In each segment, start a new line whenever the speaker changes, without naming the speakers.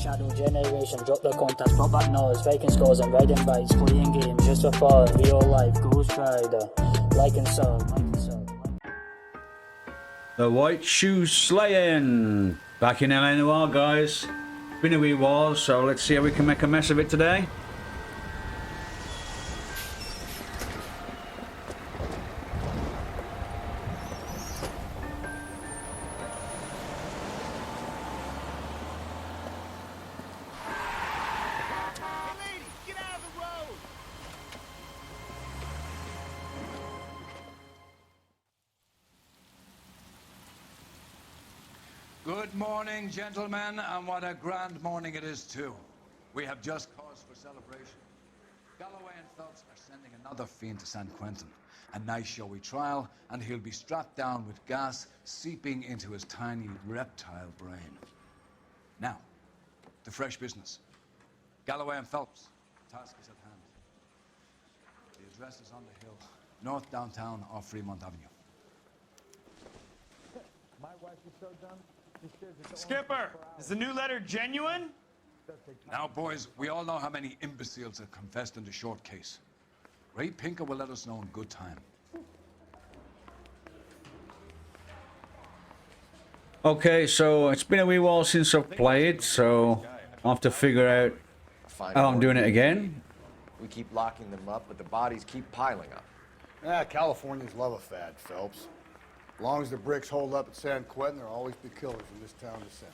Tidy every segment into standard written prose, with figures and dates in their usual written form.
shadow generation, drop the contacts, pop back nose, faking scores and riding bikes, playing games just for fun, real life, Ghost Rider, like and sub, like and sub.
The White Shoe Slaying! Back in L.A Noire, guys. Been a wee while, so let's see how we can make a mess of it today.
Good morning, gentlemen, and what a grand morning it is, too. We have just cause for celebration. Galloway and Phelps are sending another fiend to San Quentin. A nice showy trial, and he'll be strapped down with gas seeping into his tiny reptile brain. Now, to fresh business. Galloway and Phelps, task is at hand. The address is on the hill, north downtown off Fremont Avenue.
My wife is so done.
Skipper, is the new letter genuine?
Now, boys, we all know how many imbeciles have confessed in the short case. Ray Pinker will let us know in good time.
Okay, so it's been a wee while since I've played, so I'll have to figure out how I'm doing it again.
We keep locking them up, but the bodies keep piling up.
Californians love a fad, Phelps. As long as the bricks hold up at San Quentin, there'll always be killers in this town to send.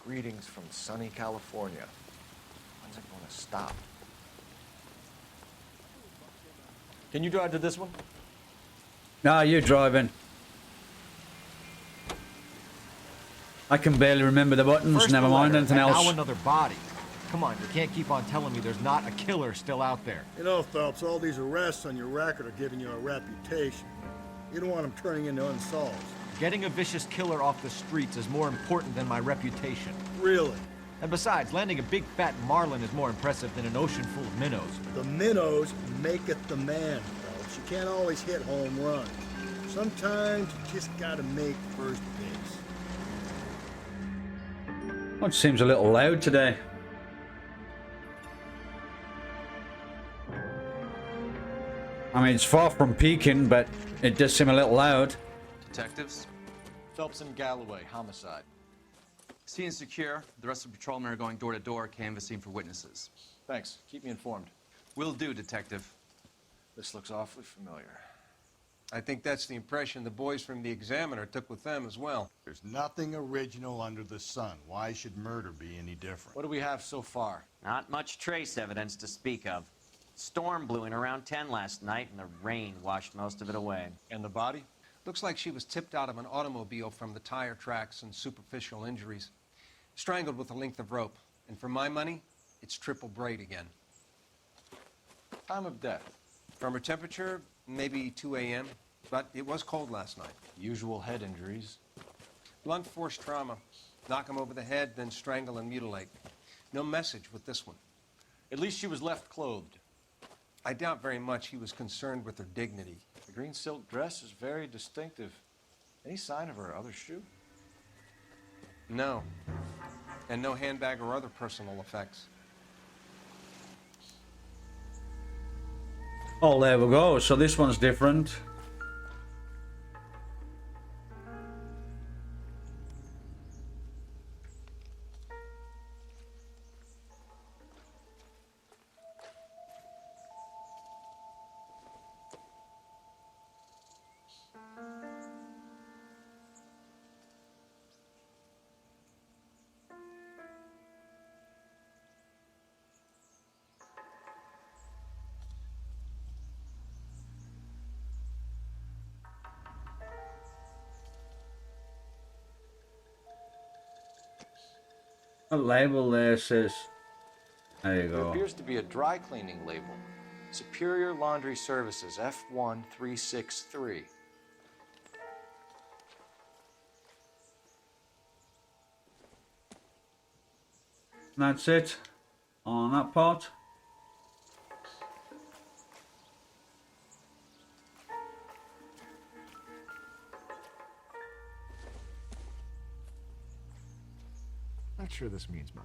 Greetings from sunny California. When's it going to stop? Can you drive to this one?
Nah, you're driving. I can barely remember the buttons,
First
never mind anything else.
Now another body. Come on, you can't keep on telling me there's not a killer still out there.
You know, Phelps, all these arrests on your record are giving you a reputation. You don't want them turning into unsolved.
Getting a vicious killer off the streets is more important than my reputation.
Really?
And besides, landing a big fat marlin is more impressive than an ocean full of minnows.
The minnows make it the man, Phelps. You can't always hit home runs. Sometimes you just gotta make first base.
Well, it seems a little loud today. I mean, it's far from peaking, but it does seem a little loud.
Detectives?
Phelps and Galloway, homicide.
Scene secure. The rest of the patrolmen are going door to door, canvassing for witnesses.
Thanks. Keep me informed.
Will do, Detective.
This looks awfully familiar.
I think that's the impression the boys from the Examiner took with them as well.
There's nothing original under the sun. Why should murder be any different?
What do we have so far?
Not much trace evidence to speak of. Storm blew in around 10 last night, and the rain washed most of it away.
And the body?
Looks like she was tipped out of an automobile from the tire tracks and superficial injuries. Strangled with a length of rope. And for my money, it's triple braid again.
Time of death?
From her temperature, maybe 2 a.m., but it was cold last night.
Usual head injuries.
Blunt force trauma. Knock him over the head, then strangle and mutilate. No message with this one.
At least she was left clothed.
I doubt very much he was concerned with her dignity.
The green silk dress is very distinctive. Any sign of her other shoe?
No. And no handbag or other personal effects.
Oh, there we go. So this one's different. A label there says, there you
There
go.
appears to be a dry cleaning label. Superior Laundry Services, F1363.
That's it on that part.
Not sure this means much.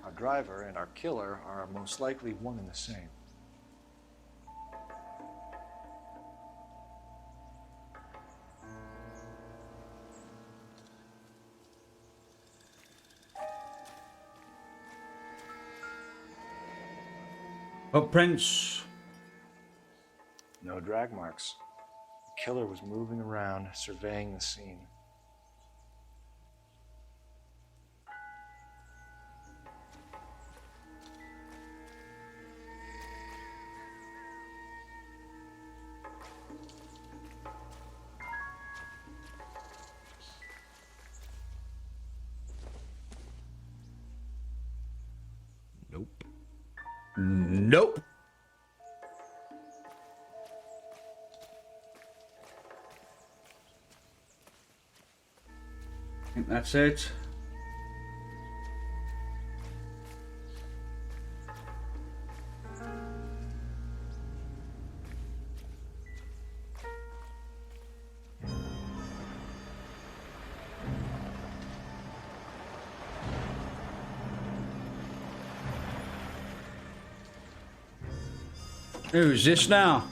Our driver and our killer are most likely one and the same.
Footprints.
No drag marks. The killer was moving around, surveying the scene.
Nope.
Nope. I think that's it. Who's this now?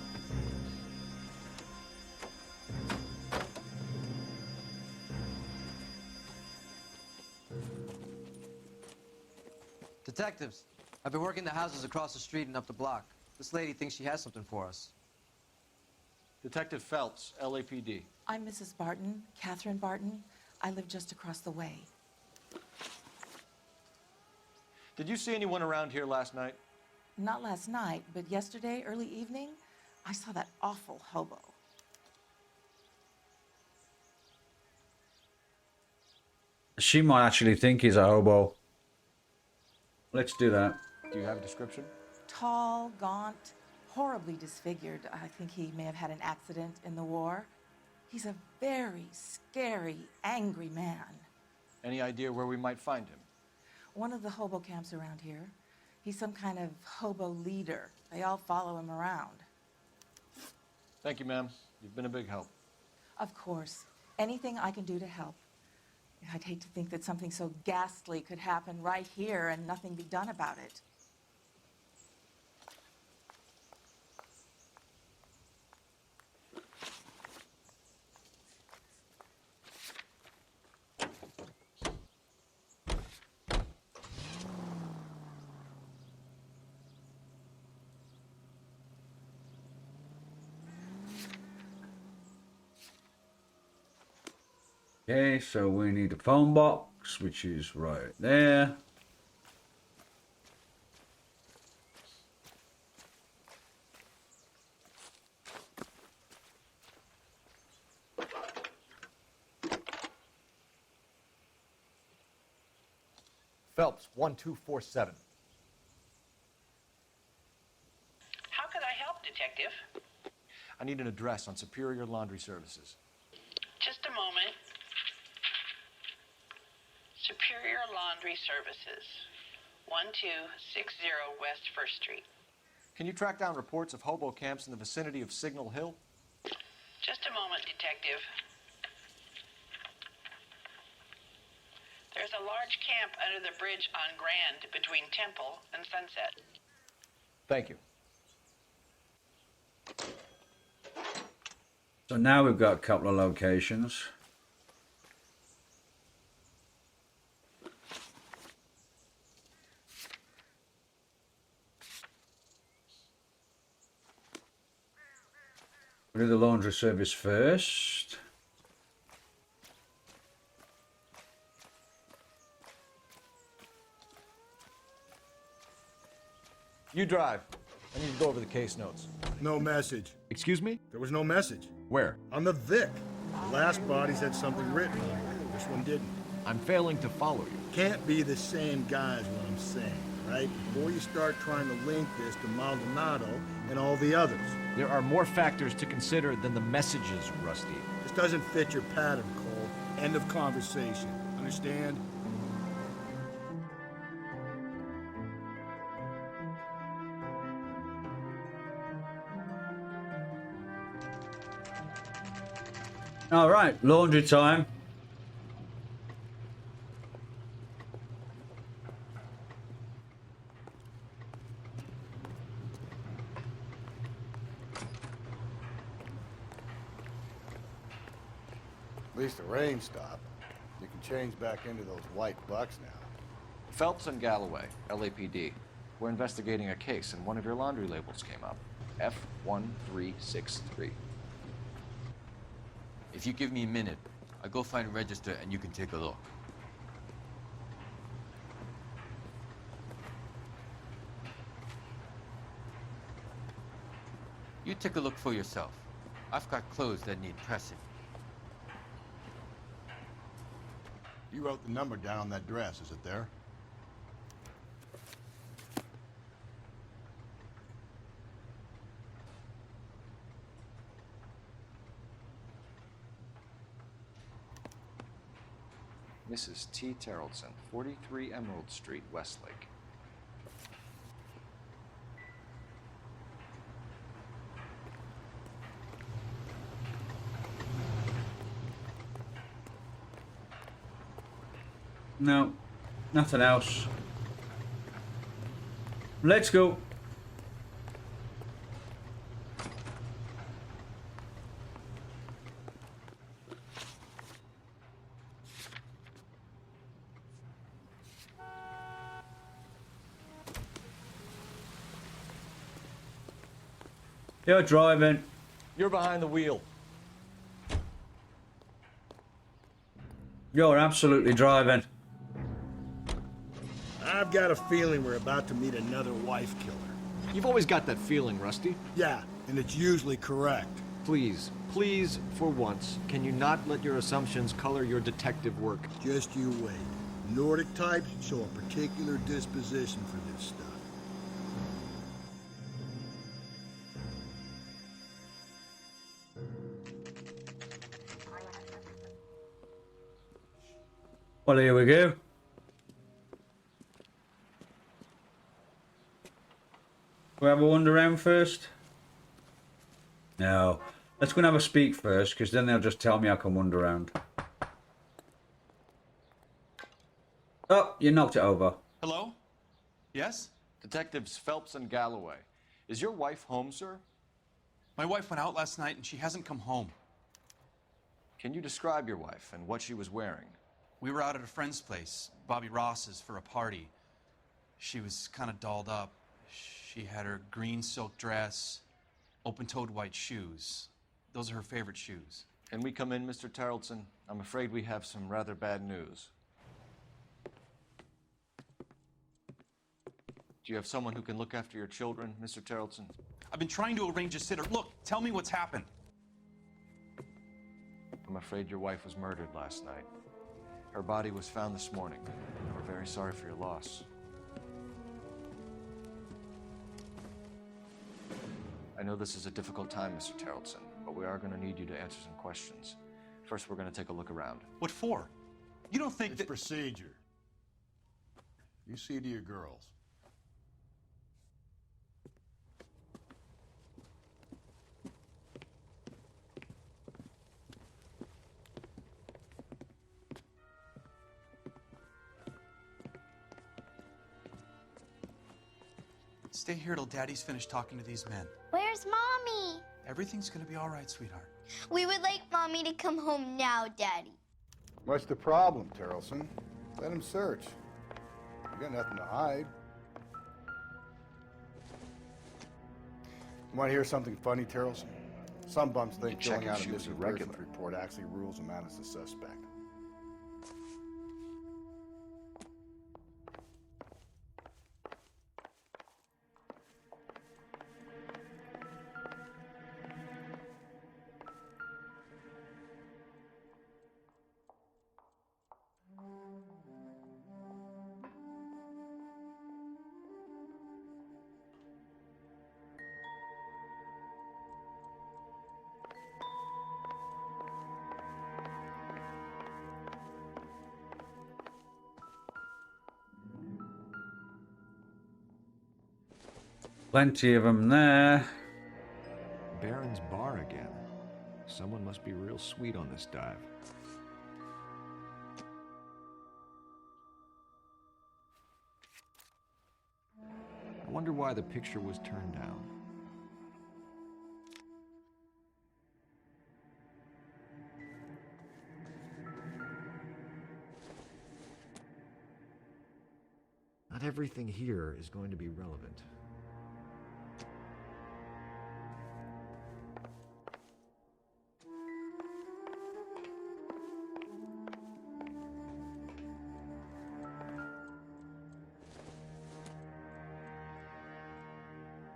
Detectives, I've been working the houses across the street and up the block. This lady thinks she has something for us.
Detective Phelps, LAPD.
I'm Mrs. Barton, Catherine Barton. I live just across the way.
Did you see anyone around here last night?
Not last night, but yesterday, early evening, I saw that awful hobo.
She might actually think he's a hobo. Let's do that.
Do you have a description?
Tall, gaunt, horribly disfigured. I think he may have had an accident in the war. He's a very scary, angry man.
Any idea where we might find him?
One of the hobo camps around here. He's some kind of hobo leader. They all follow him around.
Thank you, ma'am. You've been a big help.
Of course. Anything I can do to help. I'd hate to think that something so ghastly could happen right here and nothing be done about it.
Okay, so we need a phone box, which is right there.
Phelps, 1247.
How could I help, Detective?
I need an address on Superior Laundry Services.
Just a moment. Superior Laundry Services, 1260 West 1st Street.
Can you track down reports of hobo camps in the vicinity of Signal Hill?
Just a moment, Detective. There's a large camp under the bridge on Grand between Temple and Sunset.
Thank you.
So now we've got a couple of locations. We'll do the laundry service first.
You drive. I need to go over the case notes.
No message.
Excuse me?
There was no message.
Where?
On the Vic. The last bodies had something written on it. This one didn't.
I'm failing to follow you.
Can't be the same guy is what I'm saying, right? Before you start trying to link this to Maldonado and all the others.
There are more factors to consider than the messages, Rusty.
This doesn't fit your pattern, Cole. End of conversation. Understand?
All right, laundry time.
At least the rain stopped. You can change back into those white bucks now.
Phelps and Galloway, LAPD. We're investigating a case, and one of your laundry labels came up. F1363.
If you give me a minute, I'll go find a register and you can take a look. You take a look for yourself. I've got clothes that need pressing.
You wrote the number down on that dress, is it there?
Mrs. T. Terrellson, 43 Emerald Street, Westlake.
No, nothing else. Let's go. You're driving.
You're behind the wheel.
You're absolutely driving.
I've got a feeling we're about to meet another wife killer.
You've always got that feeling, Rusty.
Yeah, and it's usually correct.
Please, please, for once, can you not let your assumptions color your detective work?
Just you wait. Nordic types show a particular disposition for this stuff.
Well, here we go. We'll have a wander around first? No. Let's go and have a speak first, because then they'll just tell me I can wander around. Oh, you knocked it over.
Hello? Yes?
Detectives Phelps and Galloway. Is your wife home, sir?
My wife went out last night and she hasn't come home.
Can you describe your wife and what she was wearing?
We were out at a friend's place, Bobby Ross's, for a party. She was kind of dolled up. She had her green silk dress, open-toed white shoes. Those are her favorite shoes.
Can we come in, Mr. Terrellson? I'm afraid we have some rather bad news. Do you have someone who can look after your children, Mr. Terrellson?
I've been trying to arrange a sitter. Look, tell me what's happened.
I'm afraid your wife was murdered last night. Her body was found this morning. We're very sorry for your loss. I know this is a difficult time, Mr. Terrellson, but we are going to need you to answer some questions. First, we're going to take a look around.
What for? You don't think
it's procedure. You see to your girls.
Stay here till Daddy's finished talking to these men.
Where's Mommy?
Everything's gonna be all right, sweetheart.
We would like Mommy to come home now, Daddy.
What's the problem, Terrellson? Let him search. You got nothing to hide. You want to hear something funny, Terrellson? Some bums think
check
filling
if
out
she
a
was
missing
irregular.
persons report actually rules him out as a suspect.
Plenty of them there.
Baron's bar again. Someone must be real sweet on this dive. I wonder why the picture was turned down. Not everything here is going to be relevant.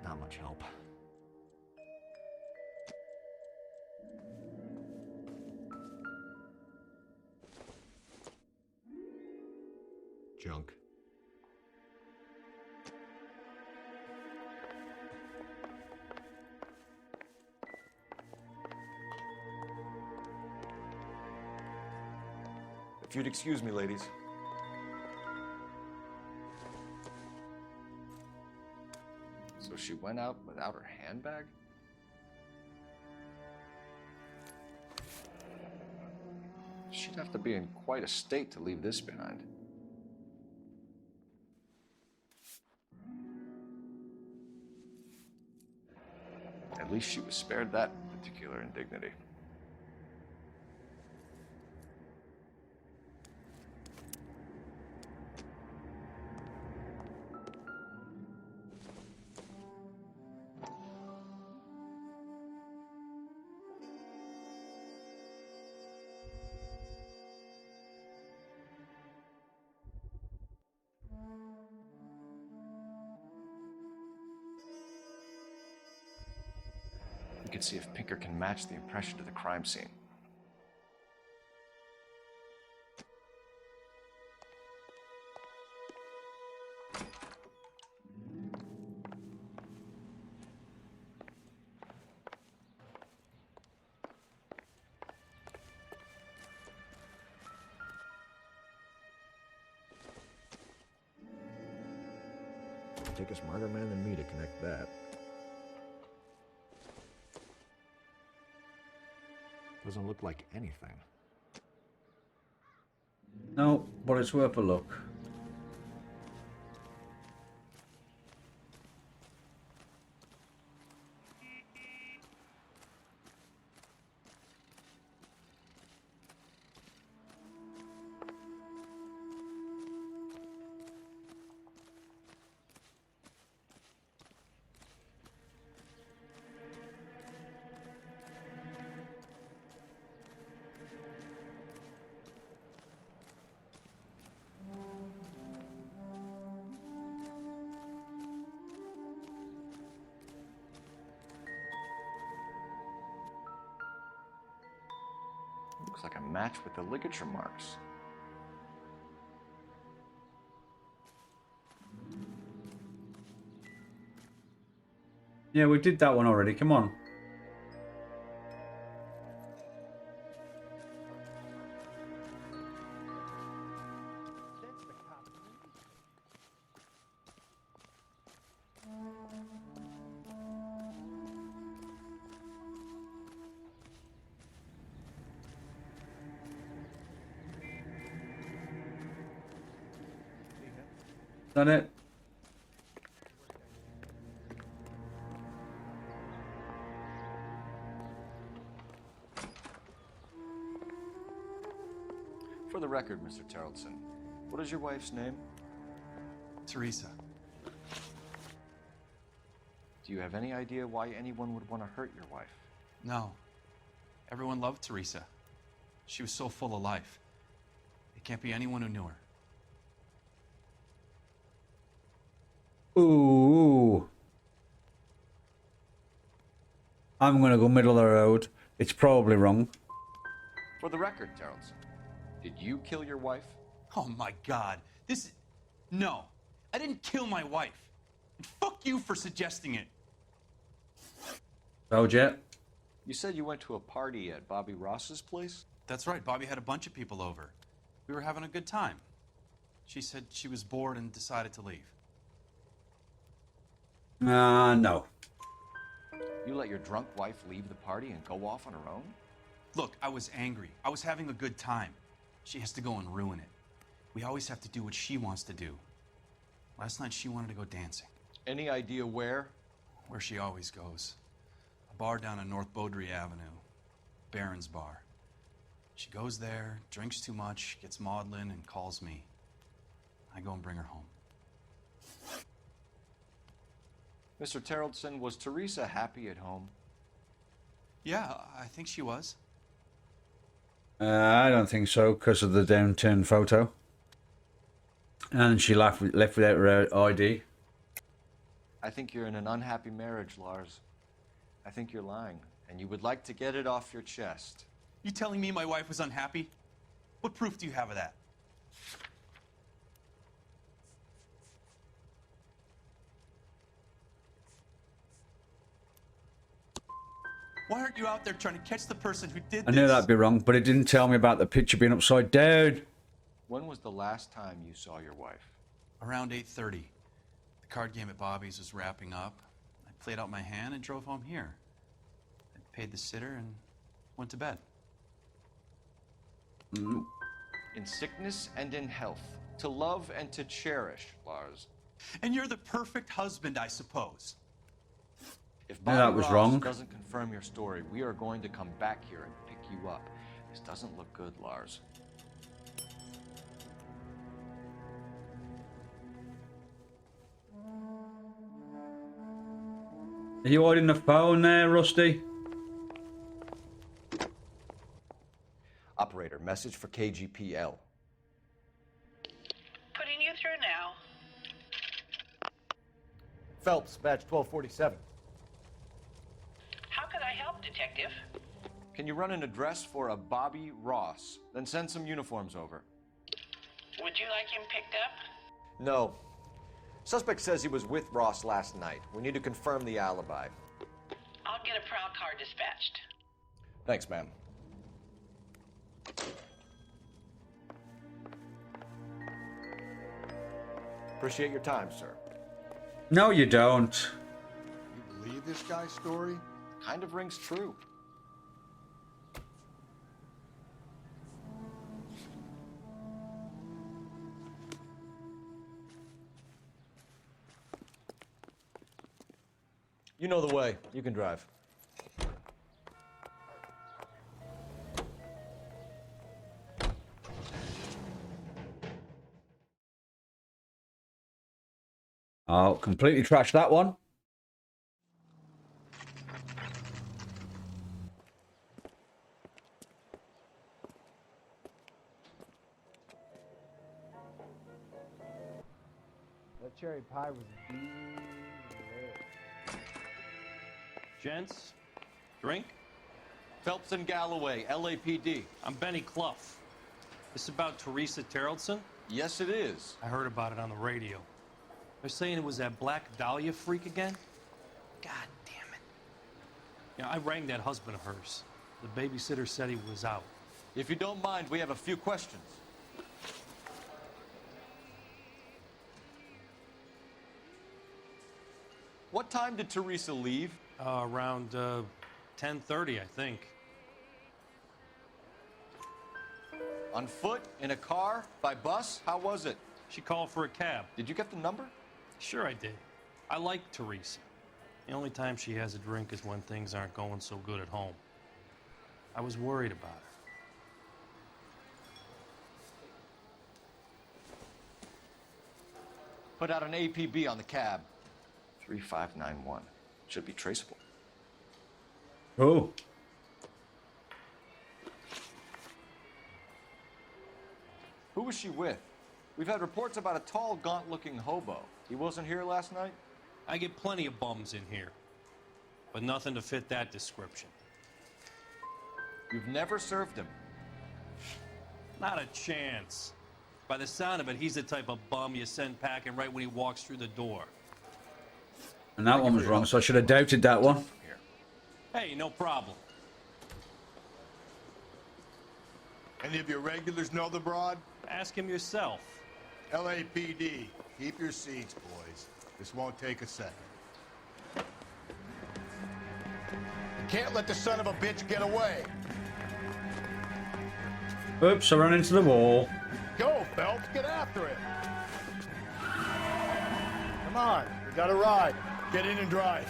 Not much help. Junk.
If you'd excuse me, ladies. So she went out without her handbag? She'd have to be in quite a state to leave this behind. At least she was spared that particular indignity. We could see if Pinker can match the impression to the crime scene.
It'll take a smarter man than me to connect that. Doesn't look like anything.
No, but it's worth a look.
Looks like a match with the ligature marks.
Yeah, we did that one already. Come on. Done it.
For the record, Mr. Tarleton, what is your wife's name?
Teresa.
Do you have any idea why anyone would want to hurt your wife?
No. Everyone loved Teresa. She was so full of life. It can't be anyone who knew her.
Ooh. I'm gonna go middle of the road. It's probably wrong.
For the record, Tarleton, did you kill your wife?
Oh my God. No. I didn't kill my wife. And fuck you for suggesting it.
So, Jet?
You said you went to a party at Bobby Ross's place?
That's right. Bobby had a bunch of people over. We were having a good time. She said she was bored and decided to leave.
No.
You let your drunk wife leave the party and go off on her own?
Look, I was angry. I was having a good time. She has to go and ruin it. We always have to do what she wants to do. Last night, she wanted to go dancing.
Any idea where?
Where she always goes. A bar down on North Beaudry Avenue. Baron's Bar. She goes there, drinks too much, gets maudlin, and calls me. I go and bring her home.
Mr. Terrellson, was Teresa happy at home?
Yeah, I think she was.
I don't think so, because of the downturned photo. And she left without her ID.
I think you're in an unhappy marriage, Lars. I think you're lying, and you would like to get it off your chest.
You telling me my wife was unhappy? What proof do you have of that? Why aren't you out there trying to catch the person who did this?
I knew that'd be wrong, but it didn't tell me about the picture being upside down.
When was the last time you saw your wife?
Around 8:30. The card game at Bobby's was wrapping up. I played out my hand and drove home here. I paid the sitter and went to bed.
In sickness and in health. To love and to cherish, Lars.
And you're the perfect husband, I suppose.
If
Yeah,
Bobby
that was
Ross
wrong.
doesn't confirm your story, we are going to come back here and pick you up. This doesn't look good, Lars.
Are you holding the phone there, Rusty?
Operator, message for KGPL.
Putting you through now.
Phelps, badge 1247.
How could I help, Detective?
Can you run an address for a Bobby Ross? Then send some uniforms over.
Would you like him picked up?
No. Suspect says he was with Ross last night. We need to confirm the alibi.
I'll get a prowl car dispatched.
Thanks, ma'am. Appreciate your time, sir.
No, you don't.
You believe this guy's story?
Kind of rings true. You know the way. You can drive.
Oh, completely trashed that one.
That cherry pie was delicious.
Gents, drink?
Phelps and Galloway, LAPD.
I'm Benny Clough. This about Teresa Terrellson?
Yes, it is.
I heard about it on the radio. They're saying it was that Black Dahlia freak again? God damn it. You know, I rang that husband of hers. The babysitter said he was out.
If you don't mind, we have a few questions. What time did Teresa leave?
Around 10:30, I think.
On foot? In a car? By bus? How was it?
She called for a cab.
Did you get the number?
Sure I did. I like Teresa. The only time she has a drink is when things aren't going so good at home. I was worried about her.
Put out an APB on the cab. 3591. Should be traceable.
Oh.
Who was she with? We've had reports about a tall, gaunt-looking hobo. He wasn't here last night?
I get plenty of bums in here, but nothing to fit that description.
You've never served him?
Not a chance. By the sound of it, he's the type of bum you send packing right when he walks through the door.
And that one was wrong, so I should have doubted that one.
Hey, no problem.
Any of your regulars know the broad?
Ask him yourself.
LAPD, keep your seats, boys. This won't take a second. You can't let the son of a bitch get away.
Oops, I ran into the wall.
Go, Phelps, get after it. Come on, we got a ride. Get in and drive.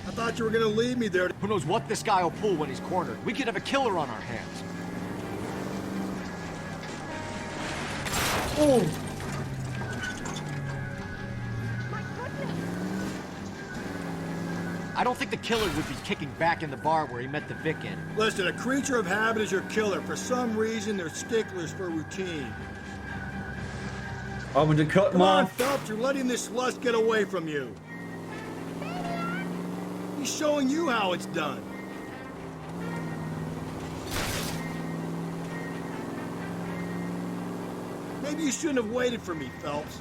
I thought you were gonna leave me there.
Who knows what this guy will pull when he's cornered? We could have a killer on our hands.
Oh!
I don't think the killer would be kicking back in the bar where he met the Vic in.
Listen, a creature of habit is your killer. For some reason, they're sticklers for routine.
I'm going to cut
Come on,
off.
Phelps, you're letting this lust get away from you. He's showing you how it's done. Maybe you shouldn't have waited for me, Phelps.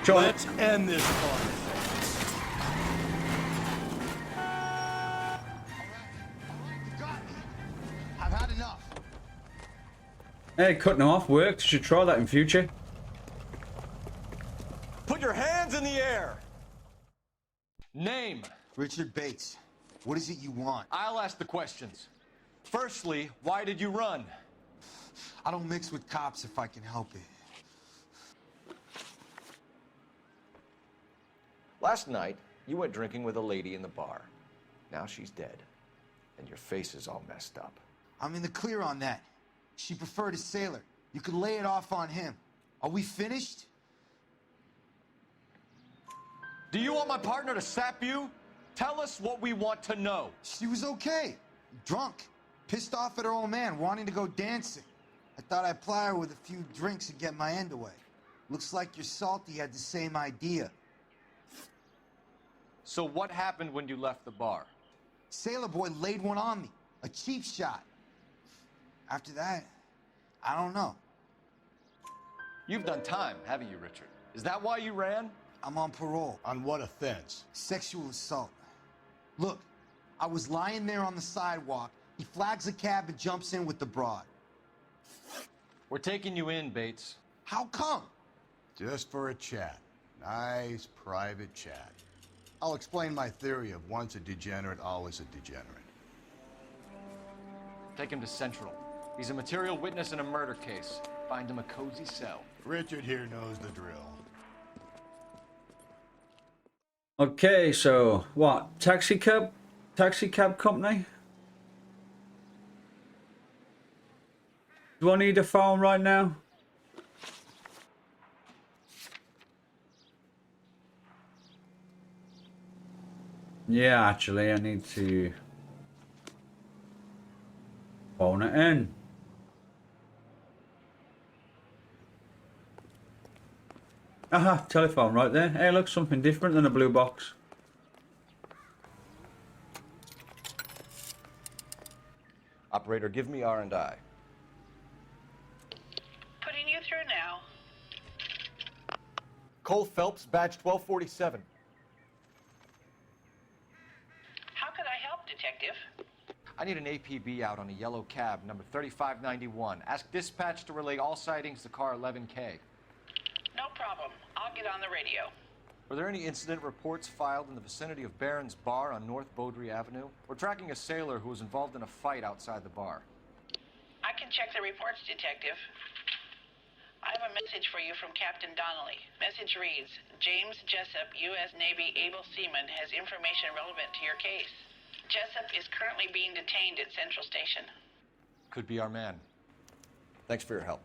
Let's end this party.
I've had enough.
Hey, cutting them off worked. Should try that in future.
Put your hands in the air! Name.
Richard Bates. What is it you want?
I'll ask the questions. Firstly, why did you run?
I don't mix with cops if I can help it.
Last night, you went drinking with a lady in the bar. Now she's dead, and your face is all messed up.
I'm in the clear on that. She preferred a sailor. You could lay it off on him. Are we finished?
Do you want my partner to sap you? Tell us what we want to know.
She was okay. Drunk. Pissed off at her old man, wanting to go dancing. I thought I'd ply her with a few drinks and get my end away. Looks like your Salty had the same idea.
So what happened when you left the bar?
Sailor boy laid one on me. A cheap shot. After that, I don't know.
You've done time, haven't you, Richard? Is that why you ran?
I'm on parole.
On what offense?
Sexual assault. Look, I was lying there on the sidewalk. He flags a cab and jumps in with the broad.
We're taking you in, Bates.
How come?
Just for a chat. Nice private chat. I'll explain my theory of once a degenerate, always a degenerate.
Take him to Central. He's a material witness in a murder case. Find him a cozy cell.
Richard here knows the drill.
Okay, so what? Taxi cab company? Do I need a phone right now? Yeah, actually, I need to phone it in. Aha, telephone right there. Hey, look, something different than a blue box.
Operator, give me R&I.
Putting you through now.
Cole Phelps, badge 1247.
How could I help, Detective?
I need an APB out on a yellow cab, number 3591. Ask dispatch to relay all sightings to car 11K.
No problem. I'll get on the radio.
Were there any incident reports filed in the vicinity of Barron's Bar on North Beaudry Avenue? We're tracking a sailor who was involved in a fight outside the bar.
I can check the reports, Detective. I have a message for you from Captain Donnelly. Message reads, James Jessup, U.S. Navy able seaman, has information relevant to your case. Jessup is currently being detained at Central Station.
Could be our man.
Thanks for your help.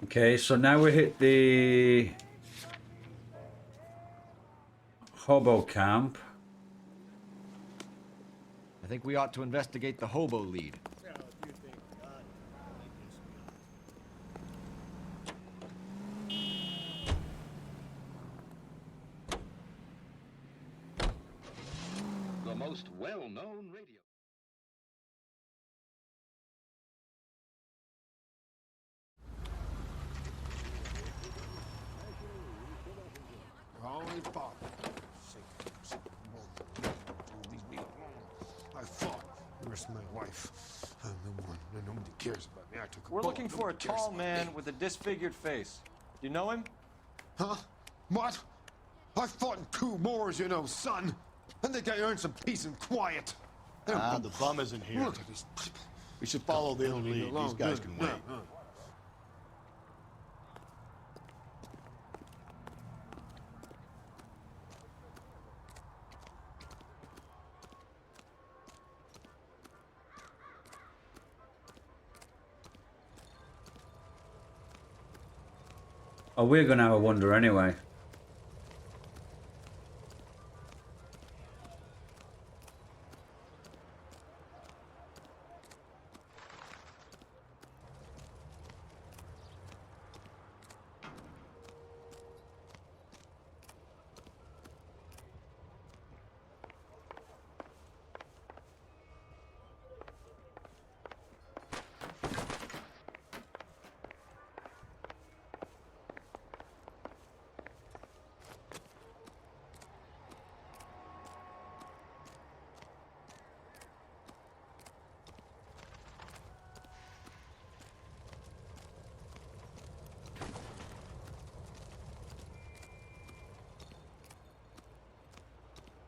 Okay, so now we hit the hobo camp.
I think we ought to investigate the hobo lead.
The most well-known radio.
Holy fuck. I thought you
promised my wife. I'm the one. Nobody cares about me. I took a
We're
bullet.
looking for a
Nobody cares
tall
about
man
me.
with a disfigured face. Do you know him?
Huh? What? I fought in 2 wars, you know, son. I think I earned some peace and quiet.
The bum isn't here.
Look at these people.
We should follow the
Leave me
lead.
alone.
These guys
Good.
can wait.
Oh, we're gonna have a wonder anyway.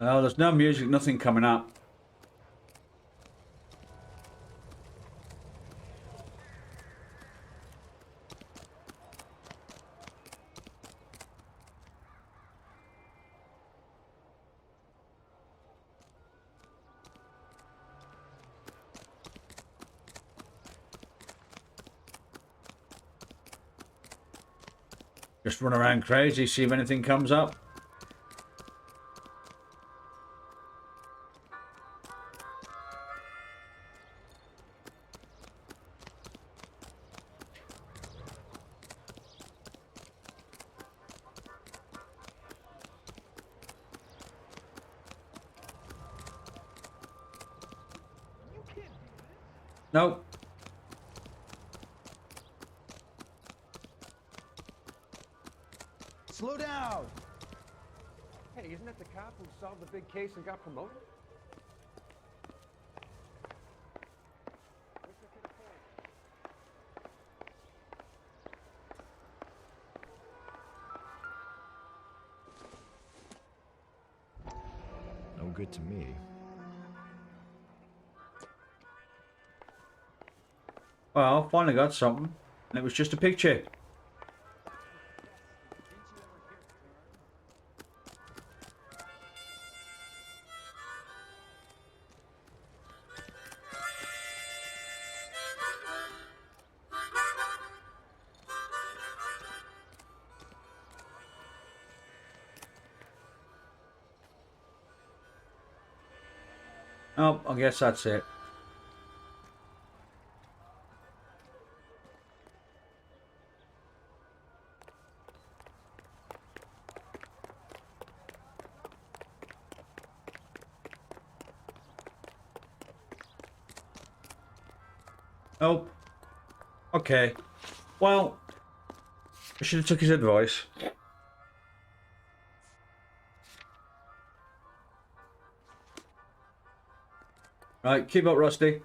Oh, there's no music, nothing coming up. Just run around crazy, see if anything comes up. Nope.
Slow down! Hey, isn't that the cop who solved the big case and got promoted?
No good to me.
Well, finally got something. And it was just a picture. Oh, I guess that's it. Oh. Okay. Well, I should have took his advice. Right, keep up, Rusty.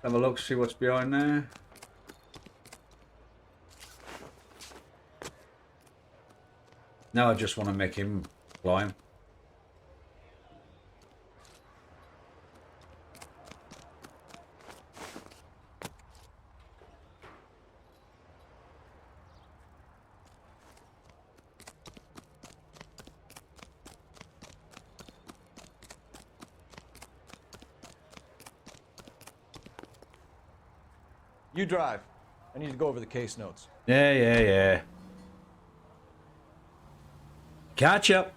Have a look, see what's behind there. Now I just want to make him climb.
You drive. I need to go over the case notes.
Yeah. Catch up.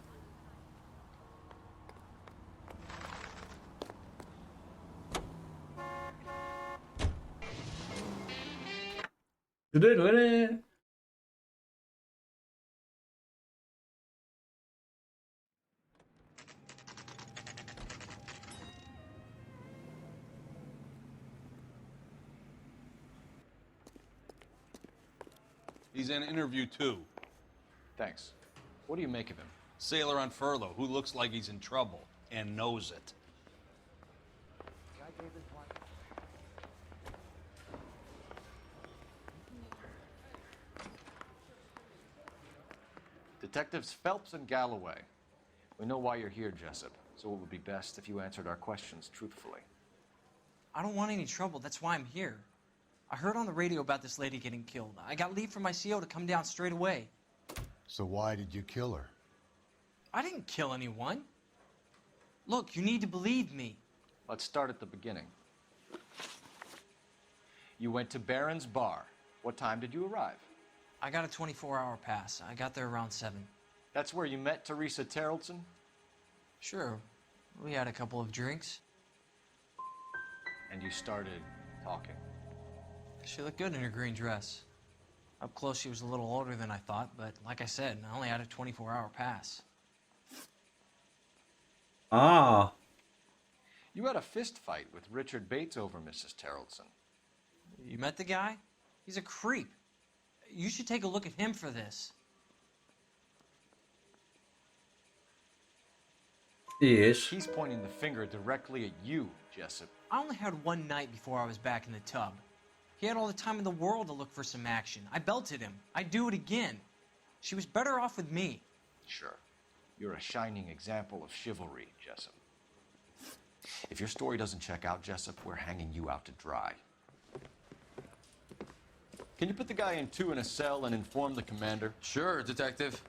He's in interview 2.
Thanks. What do you make of him?
Sailor on furlough who looks like he's in trouble and knows it.
Detectives Phelps and Galloway. We know why you're here, Jessup, so it would be best if you answered our questions truthfully.
I don't want any trouble. That's why I'm here. I heard on the radio about this lady getting killed. I got leave from my CO to come down straight away.
So why did you kill her?
I didn't kill anyone. Look, you need to believe me.
Let's start at the beginning. You went to Barron's Bar. What time did you arrive?
I got a 24-hour pass. I got there around 7.
That's where you met Teresa Terrellson?
Sure. We had a couple of drinks.
And you started talking?
She looked good in her green dress. Up close, she was a little older than I thought, but like I said, I only had a 24-hour pass.
Ah.
You had a fist fight with Richard Bates over Mrs. Terrellson.
You met the guy? He's a creep. You should take a look at him for this.
He is.
He's pointing the finger directly at you, Jessup.
I only had one night before I was back in the tub. He had all the time in the world to look for some action. I belted him. I'd do it again. She was better off with me.
Sure. You're a shining example of chivalry, Jessup. If your story doesn't check out, Jessup, we're hanging you out to dry. Can you put the guy in 2 in a cell and inform the commander?
Sure, Detective.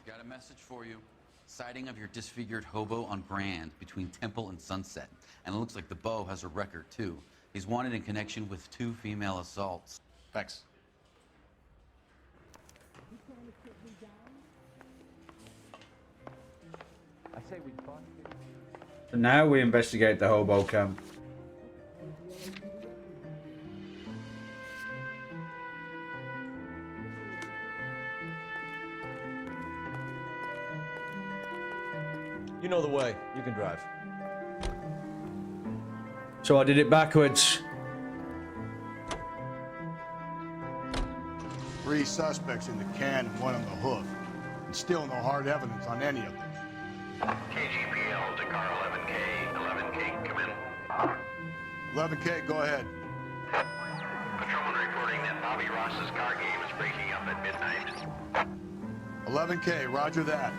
Got a message for you. Sighting of your disfigured hobo on Grand between Temple and Sunset. And it looks like the Beau has a record, too. He's wanted in connection with 2 female assaults.
Thanks.
I say we bust it.
So now we investigate the hobo camp.
You know the way. You can drive.
So I did it backwards.
3 suspects in the can and 1 on the hook. And still no hard evidence on any of them.
KGPL to car 11K. 11K, come in.
11K, go ahead.
Patrolman reporting that Bobby Ross's car game is breaking up at midnight.
11K, roger that.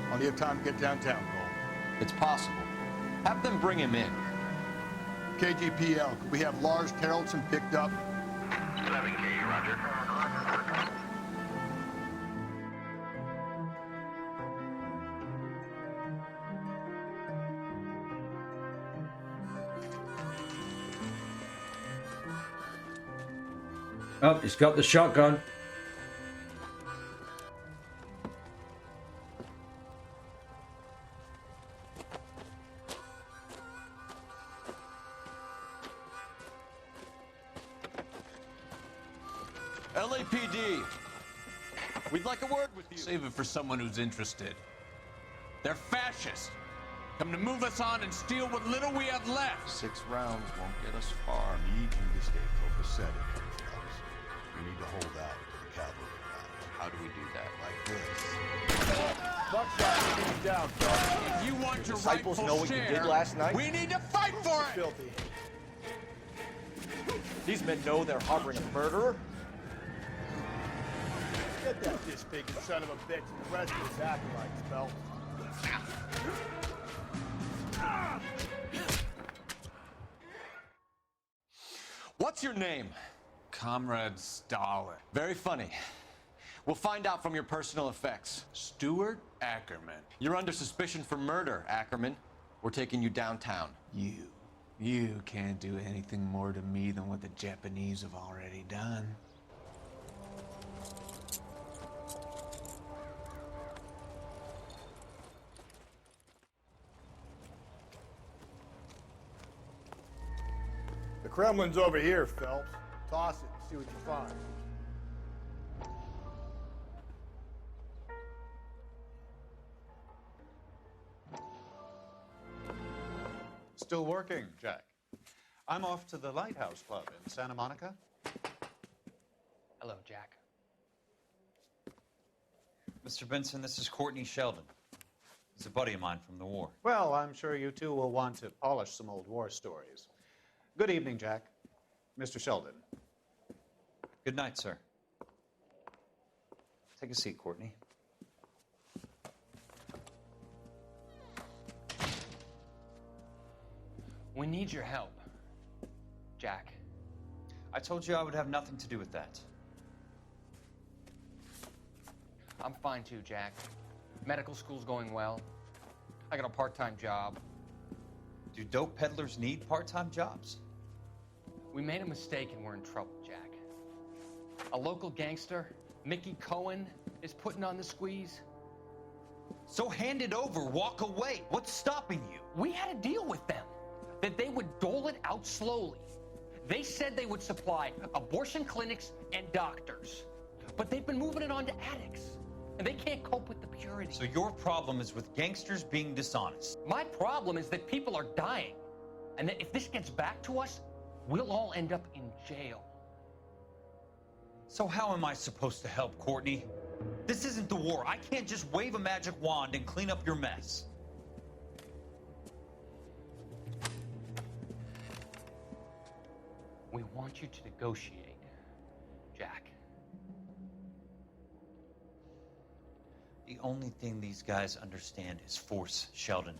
Plenty of time to get downtown, Cole.
It's possible. Have them bring him in.
KGPL, could we have Lars Terrellson picked up?
11K, roger.
Oh, he's got the shotgun.
LAPD, we'd like a word with you.
Save it for someone who's interested. They're fascists. Come to move us on and steal what little we have left.
6 rounds won't get us far.
I need you to stay copacetic, Phelps. We need to hold out until the cavalry arrives.
How do we do that?
Like this. Buckshot, keep down, Phelps.
If you want your
Disciples
rightful
know what you
share,
did last night?
we need to fight for it!
Filthy.
These men know they're harboring a murderer.
Get that disfigured son of a bitch and the rest of his acolytes, Phelps.
What's your name?
Comrade Stalin.
Very funny. We'll find out from your personal effects.
Stuart Ackerman.
You're under suspicion for murder, Ackerman. We're taking you downtown.
You can't do anything more to me than what the Japanese have already done.
The Kremlin's over here, Phelps. Toss it and see what you find.
Still working, Jack. I'm off to the Lighthouse Club in Santa Monica. Hello, Jack.
Mr. Benson, this is Courtney Sheldon. He's a buddy of mine from the war.
Well, I'm sure you two will want to polish some old war stories. Good evening, Jack. Mr. Sheldon.
Good night, sir. Take a seat, Courtney.
We need your help, Jack.
I told you I would have nothing to do with that.
I'm fine too, Jack. Medical school's going well. I got a part-time job.
Do dope peddlers need part-time jobs?
We made a mistake and we're in trouble, Jack. A local gangster, Mickey Cohen, is putting on the squeeze.
So hand it over, walk away. What's stopping you?
We had a deal with them that they would dole it out slowly. They said they would supply abortion clinics and doctors, but they've been moving it on to addicts, and they can't cope with the purity.
So your problem is with gangsters being dishonest.
My problem is that people are dying, and that if this gets back to us, we'll all end up in jail.
So how am I supposed to help, Courtney? This isn't the war. I can't just wave a magic wand and clean up your mess.
We want you to negotiate, Jack.
The only thing these guys understand is force, Sheldon.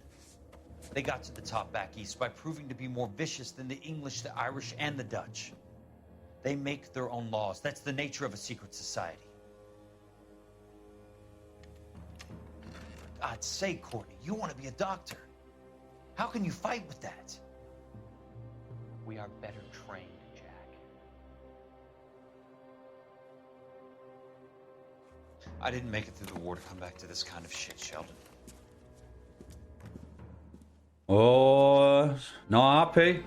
They got to the top back east by proving to be more vicious than the English, the Irish, and the Dutch. They make their own laws. That's the nature of a secret society. For God's sake, Courtney, you want to be a doctor. How can you fight with that?
We are better trained, Jack.
I didn't make it through the war to come back to this kind of shit, Sheldon.
Oh, not happy.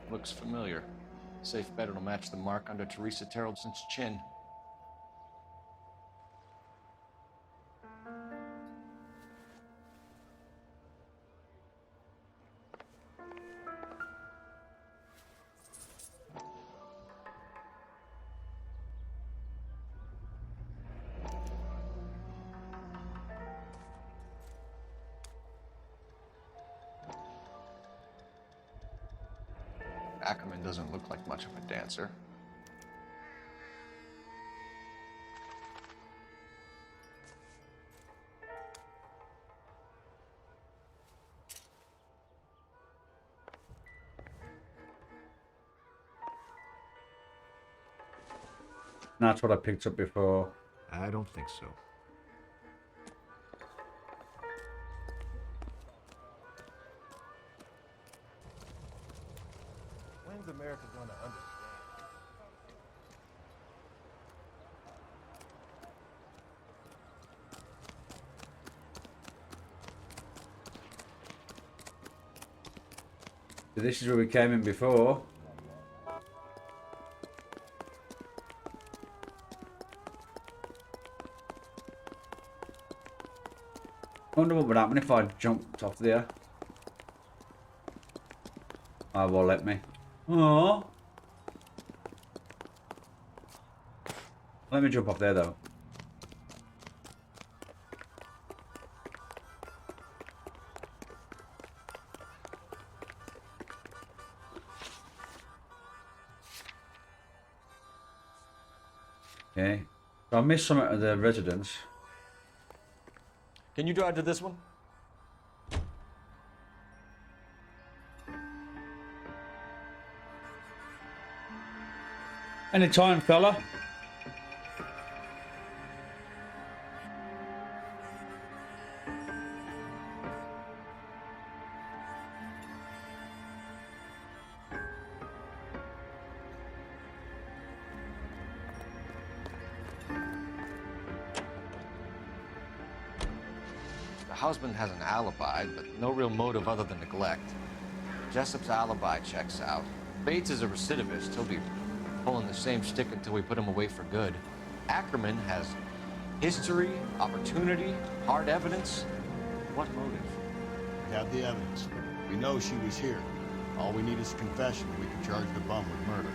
Looks familiar. Safe bet it'll match the mark under Teresa Terrelson's chin. Ackerman doesn't look like much of a dancer.
That's what I picked up before.
I don't think so.
When's America going to understand?
So this is where we came in before. I wonder what would happen if I jumped off there. Oh, well, let me. Oh. Let me jump off there, though. Okay. So I missed some of the residence.
Can you drive to this one?
Anytime, fella.
The husband has an alibi, but no real motive other than neglect. Jessup's alibi checks out. Bates is a recidivist. He'll be
pulling the same stick until we put him away for good. Ackerman has history, opportunity, hard evidence. What motive?
We have the evidence. We know she was here. All we need is a confession, and we can charge the bum with murder.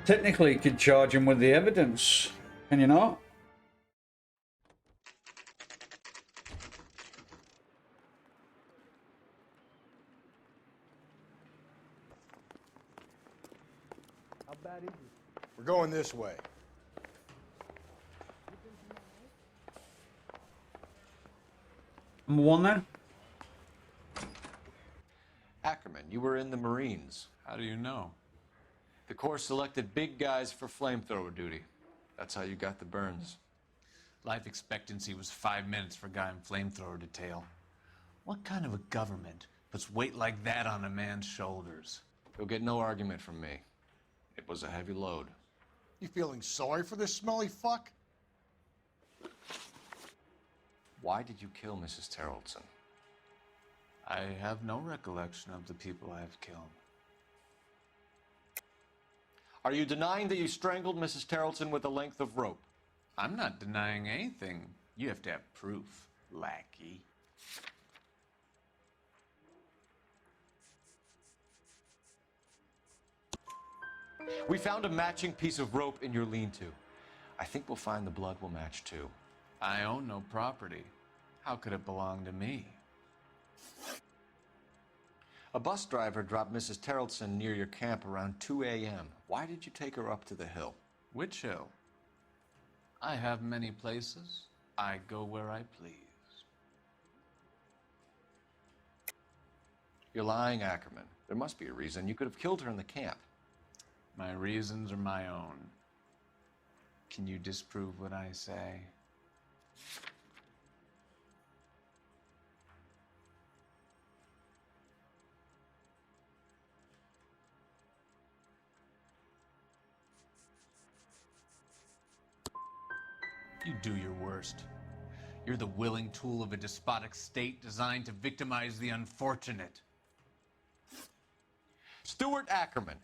Technically, you could charge him with the evidence. Can you not?
How bad is it? We're going this way.
Number one there?
Ackerman, you were in the Marines.
How do you know?
The Corps selected big guys for flamethrower duty. That's how you got the burns.
Life expectancy was 5 minutes for a guy in flamethrower detail. What kind of a government puts weight like that on a man's shoulders?
You'll get no argument from me. It was a heavy load.
You feeling sorry for this smelly fuck?
Why did you kill Mrs. Terrellson?
I have no recollection of the people I have killed.
Are you denying that you strangled Mrs. Terrellson with a length of rope?
I'm not denying anything. You have to have proof, lackey.
We found a matching piece of rope in your lean-to. I think we'll find the blood will match too.
I own no property. How could it belong to me?
A bus driver dropped Mrs. Terrellson near your camp around 2 a.m. Why did you take her up to the hill?
Which hill? I have many places. I go where I please.
You're lying, Ackerman. There must be a reason. You could have killed her in the camp.
My reasons are my own. Can you disprove what I say? You do your worst. You're the willing tool of a despotic state designed to victimize the unfortunate.
Stuart Ackerman,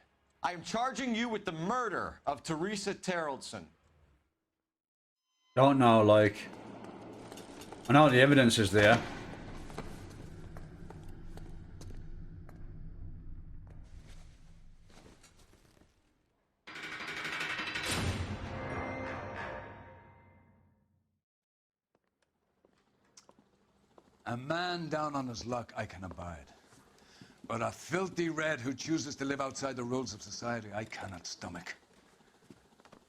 I am charging you with the murder of Teresa Terrellson.
Don't know, like... I know the evidence is there.
A man down on his luck I can abide. But a filthy red who chooses to live outside the rules of society, I cannot stomach.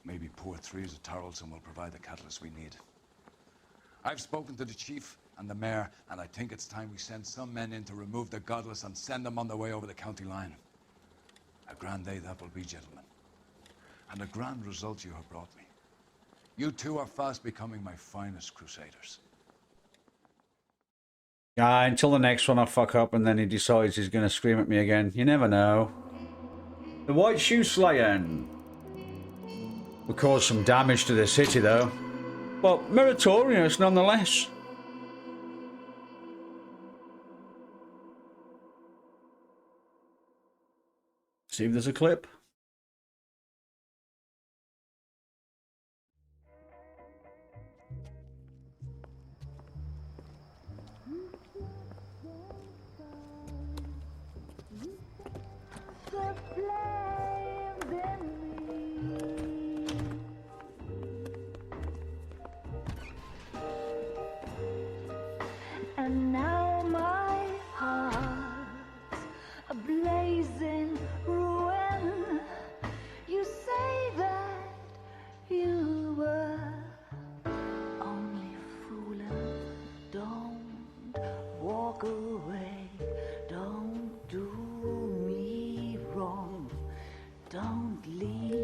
Maybe poor Teresa Terrellson will provide the catalyst we need. I've spoken to the chief and the mayor, and I think it's time we send some men in to remove the godless and send them on their way over the county line. A grand day that will be, gentlemen. And a grand result you have brought me. You two are fast becoming my finest crusaders.
Yeah, until the next one I fuck up and then he decides he's going to scream at me again. You never know. The White Shoe Slaying will cause some damage to the city though. But meritorious nonetheless. See if there's a clip.
And now my heart's a blazing ruin. You say that you were only fooling. Don't walk away. Don't do me wrong. Don't leave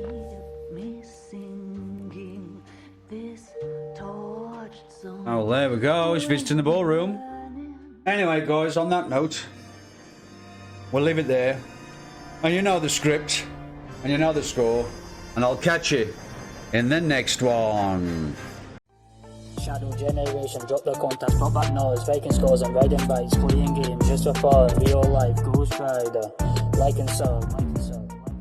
me singing this torched song.
Oh, there we go. He's visiting the ballroom. Anyway, guys, on that note, we'll leave it there. And you know the script, and you know the score, and I'll catch you in the next one.
Shadow Generation, drop the contact, drop that noise, faking scores and riding bikes, playing games just for fun, real life Ghost Rider. like and sub.